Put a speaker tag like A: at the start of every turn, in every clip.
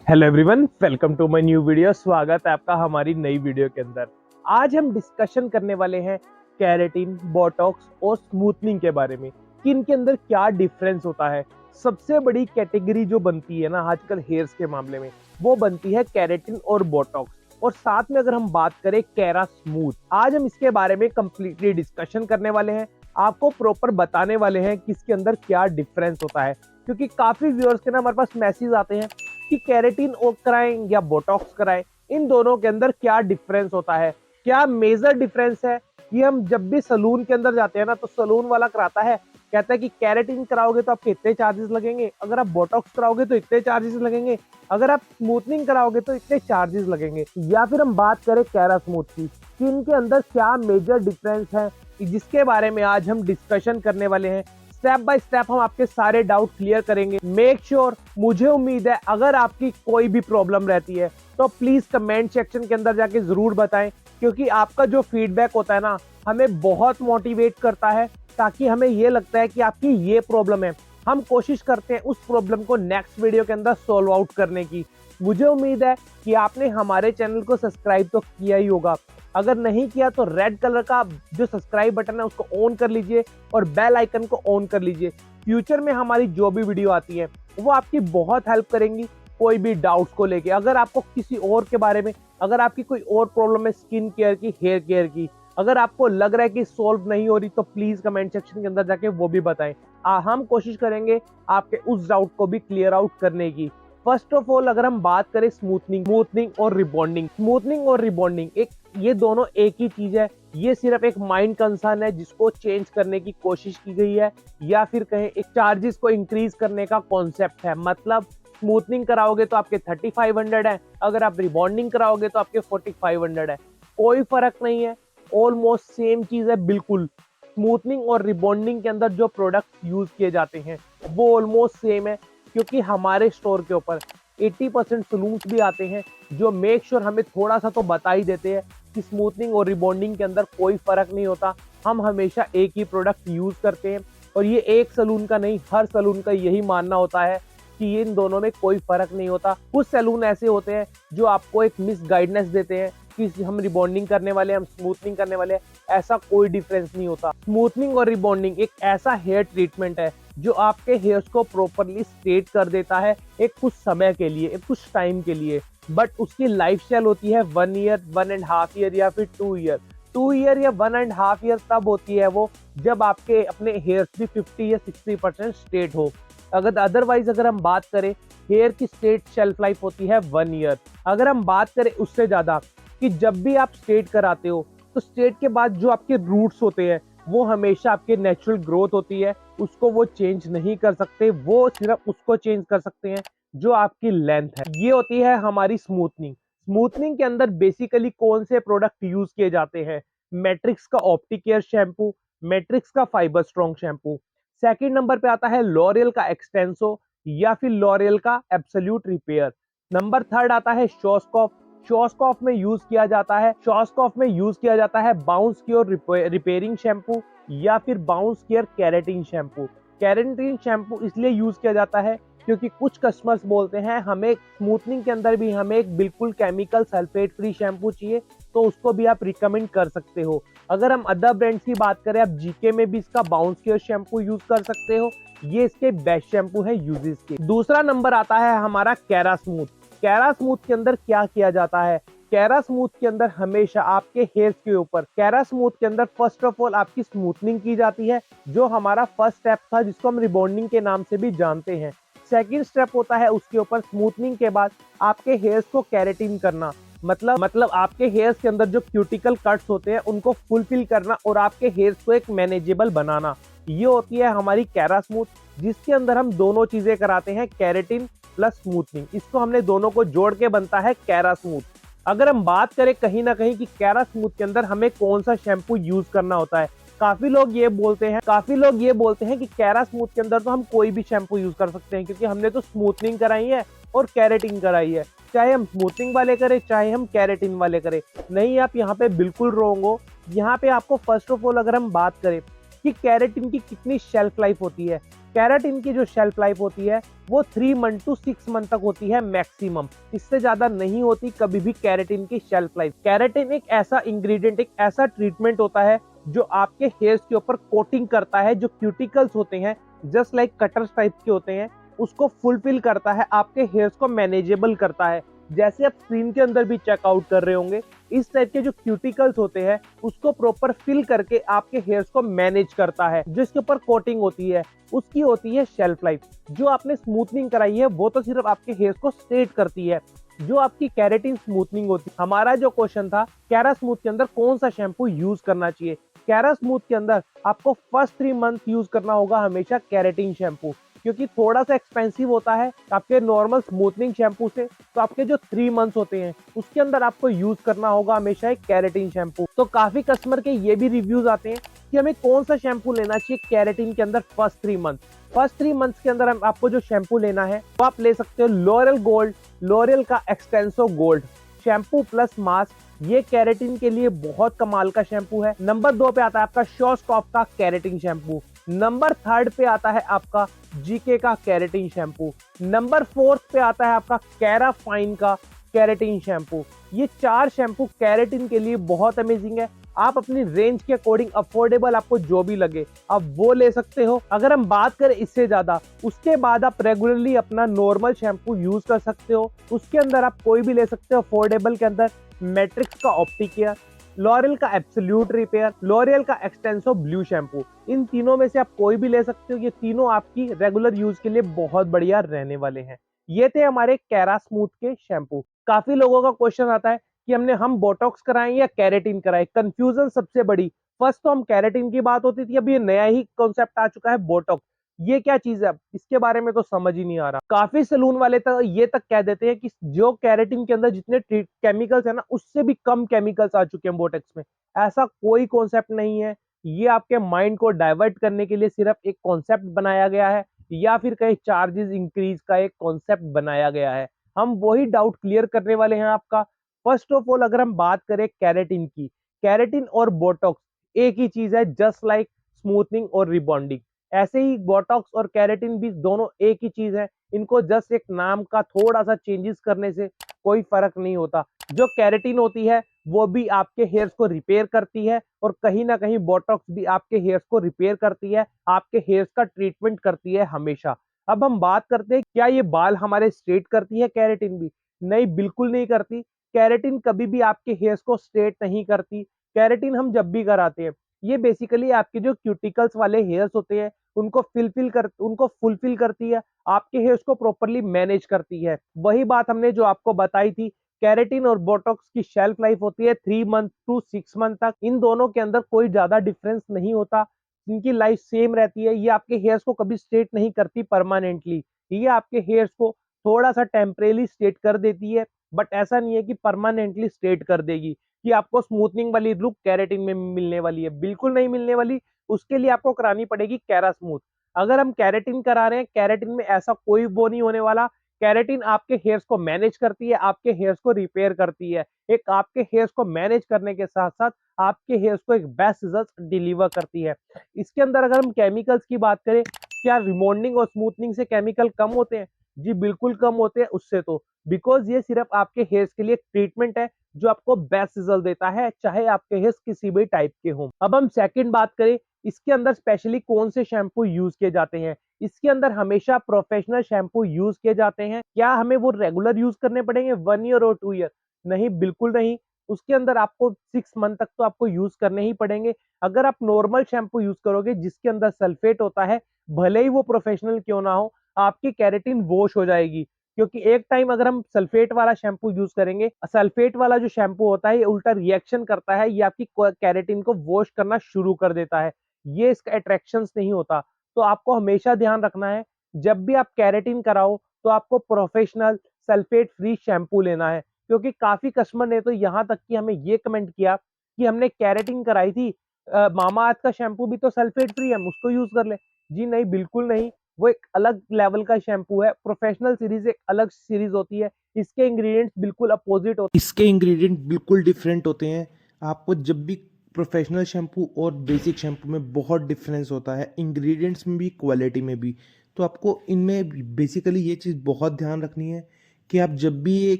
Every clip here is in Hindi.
A: Hello everyone, welcome to my new video. स्वागत है आपका हमारी नई वीडियो के अंदर। आज हम डिस्कशन करने वाले हैं केराटिन, बोटॉक्स और स्मूथनिंग के बारे में कि इनके अंदर क्या डिफरेंस होता है। सबसे बड़ी कैटेगरी जो बनती है ना आजकल हेयर्स के मामले में, वो बनती है केराटिन और बोटॉक्स। और साथ में अगर हम बात करें केरा स्मूथ, आज हम इसके बारे में कंप्लीटली डिस्कशन करने वाले हैं। आपको प्रॉपर बताने वाले हैं कि इसके अंदर क्या डिफरेंस होता है, क्योंकि काफी व्यूअर्स के ना हमारे पास मैसेज आते हैं कि केराटिन और कराएं या बोटॉक्स कराएं, इन दोनों के अंदर क्या डिफरेंस होता है, क्या मेजर डिफरेंस है। कि हम जब भी सलून के अंदर जाते हैं ना, तो सलून वाला कराता है, कहता है कि केराटिन कराओगे तो आपके इतने चार्जेस लगेंगे, अगर आप बोटॉक्स कराओगे तो इतने चार्जेस लगेंगे, अगर आप स्मूथनिंग कराओगे तो इतने चार्जेस लगेंगे। या फिर हम बात करें केरा स्मूथ की कि इनके अंदर क्या मेजर डिफरेंस है, जिसके बारे में आज हम डिस्कशन करने वाले हैं। स्टेप बाय स्टेप हम आपके सारे डाउट क्लियर करेंगे। मेक श्योर, मुझे उम्मीद है अगर आपकी कोई भी प्रॉब्लम रहती है तो प्लीज कमेंट सेक्शन के अंदर जाके जरूर बताएं, क्योंकि आपका जो फीडबैक होता है ना हमें बहुत मोटिवेट करता है। ताकि हमें ये लगता है कि आपकी ये प्रॉब्लम है, हम कोशिश करते हैं उस प्रॉब्लम को नेक्स्ट वीडियो के अंदर सॉल्व आउट करने की। मुझे उम्मीद है कि आपने हमारे चैनल को सब्सक्राइब तो किया ही होगा। अगर नहीं किया तो रेड कलर का जो सब्सक्राइब बटन है उसको ऑन कर लीजिए और बेल आइकन को ऑन कर लीजिए। फ्यूचर में हमारी जो भी वीडियो आती है वो आपकी बहुत हेल्प करेंगी कोई भी डाउट्स को लेके। अगर आपको किसी और के बारे में, अगर आपकी कोई और प्रॉब्लम है स्किन केयर की, हेयर केयर की, अगर आपको लग रहा है कि सॉल्व नहीं हो रही, तो प्लीज कमेंट सेक्शन के अंदर जाके वो भी बताएं। हम कोशिश करेंगे आपके उस डाउट को भी क्लियर आउट करने की। फर्स्ट ऑफ ऑल अगर हम बात करें स्मूथनिंग और रिबॉन्डिंग, स्मूथनिंग और रिबॉन्डिंग ये दोनों एक ही चीज है। ये सिर्फ एक माइंड कंसर्न है जिसको चेंज करने की कोशिश की गई है, या फिर कहें एक चार्जेस को इंक्रीज करने का कॉन्सेप्ट है। मतलब स्मूथनिंग कराओगे तो आपके 3500 है, अगर आप रिबॉन्डिंग कराओगे तो आपके 4500 है। कोई फर्क नहीं है, ऑलमोस्ट सेम चीज है बिल्कुल। स्मूथनिंग और रिबॉन्डिंग के अंदर जो प्रोडक्ट यूज किए जाते हैं वो ऑलमोस्ट सेम है, क्योंकि हमारे स्टोर के ऊपर 80% सलून्स भी आते हैं जो मेक श्योर हमें थोड़ा सा तो बता ही देते हैं कि स्मूथनिंग और रिबॉन्डिंग के अंदर कोई फर्क नहीं होता। हम हमेशा एक ही प्रोडक्ट यूज करते हैं, और ये एक सलून का नहीं, हर सलून का यही मानना होता है कि इन दोनों में कोई फर्क नहीं होता। कुछ सैलून ऐसे होते हैं जो आपको एक मिस गाइडेंस देते हैं कि हम रिबॉन्डिंग करने वाले हैं, हम स्मूथनिंग करने वाले हैं। ऐसा कोई डिफरेंस नहीं होता। स्मूथनिंग और रिबॉन्डिंग एक ऐसा हेयर ट्रीटमेंट है जो आपके हेयर्स को प्रॉपरली स्ट्रेट कर देता है एक कुछ समय के लिए, एक कुछ टाइम के लिए। बट उसकी लाइफ स्टाइल होती है 1 ईयर, 1.5 ईयर या फिर 2 ईयर। 2 ईयर या 1.5 ईयर तब होती है वो जब आपके अपने हेयर्स भी 50 या 60% स्ट्रेट हो। अगर अदरवाइज अगर हम बात करें, हेयर की स्ट्रेट शेल्फ लाइफ होती है 1 ईयर। अगर हम बात करें उससे ज्यादा, कि जब भी आप स्ट्रेट कराते हो तो स्ट्रेट के बाद जो आपके रूट्स होते हैं वो हमेशा आपके नेचुरल ग्रोथ होती है, उसको वो चेंज नहीं कर सकते। वो सिर्फ उसको चेंज कर सकते हैं जो आपकी लेंथ है। ये होती है हमारी स्मूथनिंग। स्मूथनिंग के अंदर बेसिकली कौन से प्रोडक्ट यूज किए जाते हैं? मैट्रिक्स का ऑप्टिकेयर शैम्पू, मैट्रिक्स का fibre strong shampoo. Second number पे आता है लॉरियल का एक्सटेंसो या फिर लॉरियल का एब्सोल्यूट रिपेयर। नंबर थर्ड आता है शॉस्कॉफ। शॉस्कॉफ में यूज किया जाता है, शॉस्कॉफ में यूज किया जाता है बाउंस क्योर रिपेयरिंग शैम्पू या फिर bounce care keratin shampoo. Keratin shampoo इसलिए यूज किया जाता है क्योंकि कुछ कस्टमर्स बोलते हैं हमें स्मूथनिंग के अंदर भी हमें एक बिल्कुल केमिकल सल्फेट फ्री शैम्पू चाहिए, तो उसको भी आप रिकमेंड कर सकते हो। अगर हम अदर ब्रांड्स की बात करें, आप जीके में भी इसका बाउंस केयर शैम्पू यूज कर सकते हो। ये इसके बेस्ट शैम्पू है यूजेस के। दूसरा नंबर आता है हमारा कैरा स्मूथ। कैरा स्मूथ के अंदर क्या किया जाता है? कैरा स्मूथ के अंदर हमेशा आपके हेयर्स के ऊपर, कैरा स्मूथ के अंदर फर्स्ट ऑफ ऑल आपकी स्मूथनिंग की जाती है, जो हमारा फर्स्ट स्टेप था जिसको हम रिबॉन्डिंग के नाम से भी जानते हैं। सेकंड स्टेप होता है उसके ऊपर स्मूथनिंग के बाद आपके हेयर्स को केराटिन करना। मतलब आपके हेयर्स के अंदर जो क्यूटिकल कट्स होते हैं उनको फुलफिल करना और आपके हेयर्स को एक मैनेजेबल बनाना। ये होती है हमारी कैरा स्मूथ, जिसके अंदर हम दोनों चीजें कराते हैं, केराटिन प्लस स्मूथनिंग। इसको हमने दोनों को जोड़ के बनता है कैरा स्मूथ। अगर हम बात करें कहीं ना कहीं कि कैरा स्मूथ के अंदर हमें कौन सा शैम्पू यूज करना होता है, काफी लोग ये बोलते हैं कि कैरा स्मूथ के अंदर तो हम कोई भी शैम्पू यूज कर सकते हैं, क्योंकि हमने तो स्मूथनिंग कराई है और केराटिन कराई है। चाहे हम स्मूथनिंग वाले करें चाहे हम केराटिन वाले करें, नहीं, आप यहाँ पे बिल्कुल रॉन्ग हो। यहाँ पे आपको फर्स्ट ऑफ ऑल अगर हम बात करें कि केराटिन की कितनी शेल्फ लाइफ होती है, कैराटिन की जो शेल्फ लाइफ होती है वो 3 मंथ टू 6 मंथ तक होती है मैक्सिमम, इससे ज्यादा नहीं होती कभी भी कैराटिन की शेल्फ लाइफ। कैराटिन एक ऐसा इंग्रेडिएंट, एक ऐसा ट्रीटमेंट होता है जो आपके हेयर्स के ऊपर कोटिंग करता है, जो क्यूटिकल्स होते हैं जस्ट लाइक कटर्स टाइप के होते हैं, उसको फुलफिल करता है, आपके हेयर्स को मैनेजेबल करता है। जैसे आप स्क्रीन के अंदर भी चेकआउट कर रहे होंगे, इस टाइप के जो क्यूटिकल्स होते हैं उसको प्रॉपर फिल करके आपके हेयर्स को मैनेज करता है। जो इसके ऊपर कोटिंग होती है उसकी होती है शेल्फ लाइफ। जो आपने स्मूथनिंग कराई है वो तो सिर्फ आपके हेयर्स को स्ट्रेट करती है। जो आपकी कैरेटिन स्मूथनिंग होती है, हमारा जो क्वेश्चन था कैरा स्मूथ के अंदर कौन सा शैम्पू यूज करना चाहिए, कैरा स्मूथ के अंदर आपको फर्स्ट 3 मंथ यूज करना होगा हमेशा कैरेटिन शैम्पू, क्योंकि थोड़ा सा एक्सपेंसिव होता है आपके नॉर्मल स्मूथनिंग शैम्पू से। तो आपके जो 3 मंथ्स होते हैं उसके अंदर आपको यूज करना होगा हमेशा एक कैरेटिन शैम्पू। तो काफी कस्टमर के ये भी रिव्यूज आते हैं कि हमें कौन सा शैम्पू लेना चाहिए कैरेटिन के अंदर फर्स्ट 3 मंथ। फर्स्ट 3 मंथ्स के अंदर आपको जो शैम्पू लेना है वो आप ले सकते हो लॉरियल गोल्ड, लॉरियल का Xtenso gold shampoo plus mask. ये कैरेटिन के लिए बहुत कमाल का शैम्पू है। नंबर 2 पे आता है आपका शॉस्टॉप का कैरेटिन शैम्पू। नंबर 3 पे आता है आपका जीके का कैरेटिन शैम्पू। नंबर 4 पे आता है आपका कैरा फाइन का कैरेटिन शैम्पू। ये 4 शैम्पू कैरेटिन के लिए बहुत अमेजिंग है। आप अपनी रेंज के अकॉर्डिंग अफोर्डेबल आपको जो भी लगे आप वो ले सकते हो। अगर हम बात करें इससे ज्यादा, उसके बाद आप रेगुलरली अपना नॉर्मल शैम्पू यूज कर सकते हो। उसके अंदर आप कोई भी ले सकते हो। अफोर्डेबल के अंदर मैट्रिक्स का ऑप्टिकेयर, लॉरियल का एब्सोल्यूट रिपेयर, लॉरियल का एक्सटेंसो ब्लू शैम्पू, इन तीनों में से आप कोई भी ले सकते हो। ये तीनों आपकी रेगुलर यूज के लिए बहुत बढ़िया रहने वाले हैं। ये थे हमारे कैरा स्मूथ के शैम्पू। काफी लोगों का क्वेश्चन आता है कि हम बोटॉक्स कराएं या कैरेटिन कराएं। कंफ्यूजन सबसे बड़ी, फर्स्ट तो हम कैरेटिन की बात होती थी, अब ये नया ही कॉन्सेप्ट आ चुका है बोटॉक्स। ये क्या चीज है इसके बारे में तो समझ ही नहीं आ रहा। काफी सैलून वाले तो ये तक कह देते हैं कि जो कैरेटिन के अंदर जितने केमिकल्स है ना उससे भी कम केमिकल्स आ चुके हैं बोटॉक्स में। ऐसा कोई कॉन्सेप्ट नहीं है। ये आपके माइंड को डाइवर्ट करने के लिए सिर्फ एक कॉन्सेप्ट बनाया गया है, या फिर कहीं चार्जेस इंक्रीज का एक कॉन्सेप्ट बनाया गया है। हम वही डाउट क्लियर करने वाले हैं आपका। फर्स्ट ऑफ ऑल अगर हम बात करें कैरेटिन की, कैरेटिन और बोटॉक्स एक ही चीज है, जस्ट लाइक स्मूथनिंग और रिबॉन्डिंग। ऐसे ही बोटॉक्स और कैरेटिन भी दोनों एक ही चीज है। इनको जस्ट एक नाम का थोड़ा सा चेंजेस करने से कोई फर्क नहीं होता। जो कैरेटिन होती है वो भी आपके हेयर्स को रिपेयर करती है, और कहीं ना कहीं बोटॉक्स भी आपके हेयर्स को रिपेयर करती है, आपके हेयर्स का ट्रीटमेंट करती है हमेशा। अब हम बात करते हैं क्या ये बाल हमारे स्ट्रेट करती है कैरेटिन भी? नहीं, बिल्कुल नहीं करती। कैरेटिन कभी भी आपके हेयर्स को स्ट्रेट नहीं करती। कैरेटिन हम जब भी कराते हैं ये बेसिकली आपके जो क्यूटिकल्स वाले हेयर्स होते हैं उनको फुलफिल करती है, आपके हेयर्स को प्रॉपरली मैनेज करती है। वही बात हमने जो आपको बताई थी, कैरेटिन और बोटॉक्स की शेल्फ लाइफ होती है 3 मंथ टू 6 मंथ तक। इन दोनों के अंदर कोई ज्यादा डिफरेंस नहीं होता, इनकी लाइफ सेम रहती है। ये आपके हेयर्स को कभी स्ट्रेट नहीं करती परमानेंटली, ये आपके हेयर्स को थोड़ा सा टेम्परेली स्ट्रेट कर देती है, बट ऐसा नहीं है कि परमानेंटली स्ट्रेट कर देगी। कि आपको स्मूथनिंग वाली लुक कैरेटिन में मिलने वाली है, बिल्कुल नहीं मिलने वाली। उसके लिए आपको करानी पड़ेगी कैरा स्मूथ। अगर हम कैरेटिन करा रहे हैं, कैरेटिन में ऐसा कोई वो नहीं होने वाला। कैरेटिन आपके हेयर्स को मैनेज करती है, आपके हेयर्स को रिपेयर करती है। एक आपके हेयर्स को मैनेज करने के साथ साथ आपके हेयर्स को एक बेस्ट रिजल्ट डिलीवर करती है। इसके अंदर अगर हम केमिकल्स की बात करें, क्या रिमॉन्डिंग और स्मूथनिंग से केमिकल कम होते हैं? जी बिल्कुल कम होते हैं उससे तो, बिकॉज ये सिर्फ आपके हेयर्स के लिए ट्रीटमेंट है जो आपको बेस्ट रिजल्ट देता है, चाहे आपके हेयर्स किसी भी टाइप के हों। अब हम सेकंड बात करें, इसके अंदर स्पेशली कौन से शैम्पू यूज किए जाते हैं। इसके अंदर हमेशा प्रोफेशनल शैम्पू यूज किए जाते हैं। क्या हमें वो रेगुलर यूज करने पड़ेंगे 1 ईयर और 2 ईयर? नहीं, बिल्कुल नहीं। उसके अंदर आपको 6 मंथ तक तो आपको यूज करने ही पड़ेंगे। अगर आप नॉर्मल शैम्पू यूज करोगे जिसके अंदर सल्फेट होता है, भले ही वो प्रोफेशनल क्यों ना हो, आपकी कैरेटिन वॉश हो जाएगी। क्योंकि एक टाइम अगर हम सल्फेट वाला शैम्पू यूज करेंगे, सल्फेट वाला जो शैम्पू होता है ये उल्टा रिएक्शन करता है, ये आपकी कैरेटिन को वॉश करना शुरू कर देता है। ये इसका अट्रैक्शंस नहीं होता। तो आपको हमेशा ध्यान रखना है, जब भी आप कैरेटिन कराओ तो आपको प्रोफेशनल सल्फेट फ्री शैम्पू लेना है। क्योंकि काफी कस्टमर ने तो यहाँ तक कि हमें ये कमेंट किया कि हमने कैरेटिन कराई थी, मामा अर्थ का शैम्पू भी तो सल्फेट फ्री है, हम उसको यूज कर ले। जी नहीं, बिल्कुल नहीं। वो एक अलग लेवल का शैम्पू है। प्रोफेशनल सीरीज एक अलग सीरीज होती है, इसके इंग्रेडिएंट्स बिल्कुल अपोजिट होते हैं, इसके इंग्रेडिएंट बिल्कुल डिफरेंट होते हैं। आपको जब भी
B: प्रोफेशनल शैम्पू और बेसिक शैम्पू में बहुत डिफरेंस होता है, इंग्रेडिएंट्स में भी, क्वालिटी में भी। तो आपको इनमें बेसिकली ये चीज़ बहुत ध्यान रखनी है कि आप जब भी ये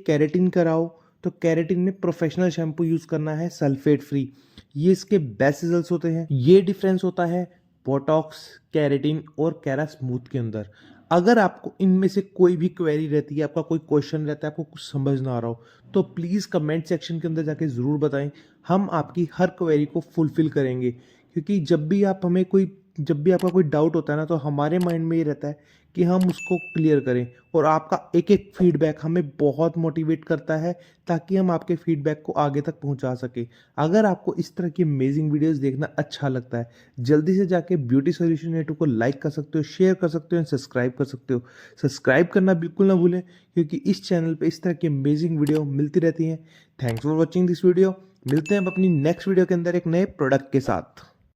B: केराटिन कराओ तो केराटिन में प्रोफेशनल शैम्पू यूज़ करना है, सल्फेट फ्री। ये इसके बेस्ट रिजल्ट्स होते हैं। ये डिफरेंस होता है बोटॉक्स, केराटिन और कैरा स्मूथ के अंदर। अगर आपको इनमें से कोई भी क्वेरी रहती है, आपका कोई क्वेश्चन रहता है, आपको कुछ समझ ना आ रहा हो, तो प्लीज़ कमेंट सेक्शन के अंदर जाके ज़रूर बताएं। हम आपकी हर क्वेरी को फुलफ़िल करेंगे, क्योंकि जब भी आपका कोई डाउट होता है ना, तो हमारे माइंड में ये रहता है कि हम उसको क्लियर करें। और आपका एक एक फीडबैक हमें बहुत मोटिवेट करता है, ताकि हम आपके फीडबैक को आगे तक पहुंचा सकें। अगर आपको इस तरह की अमेजिंग वीडियोस देखना अच्छा लगता है, जल्दी से जाके ब्यूटी सॉल्यूशन नेटवर्क को लाइक कर सकते हो, शेयर कर सकते हो और सब्सक्राइब कर सकते हो। सब्सक्राइब करना बिल्कुल ना भूलें, क्योंकि इस चैनल पे इस तरह की अमेजिंग वीडियो मिलती रहती हैं। Thanks for watching this video. मिलते हैं अब अपनी नेक्स्ट वीडियो के अंदर एक नए प्रोडक्ट के साथ।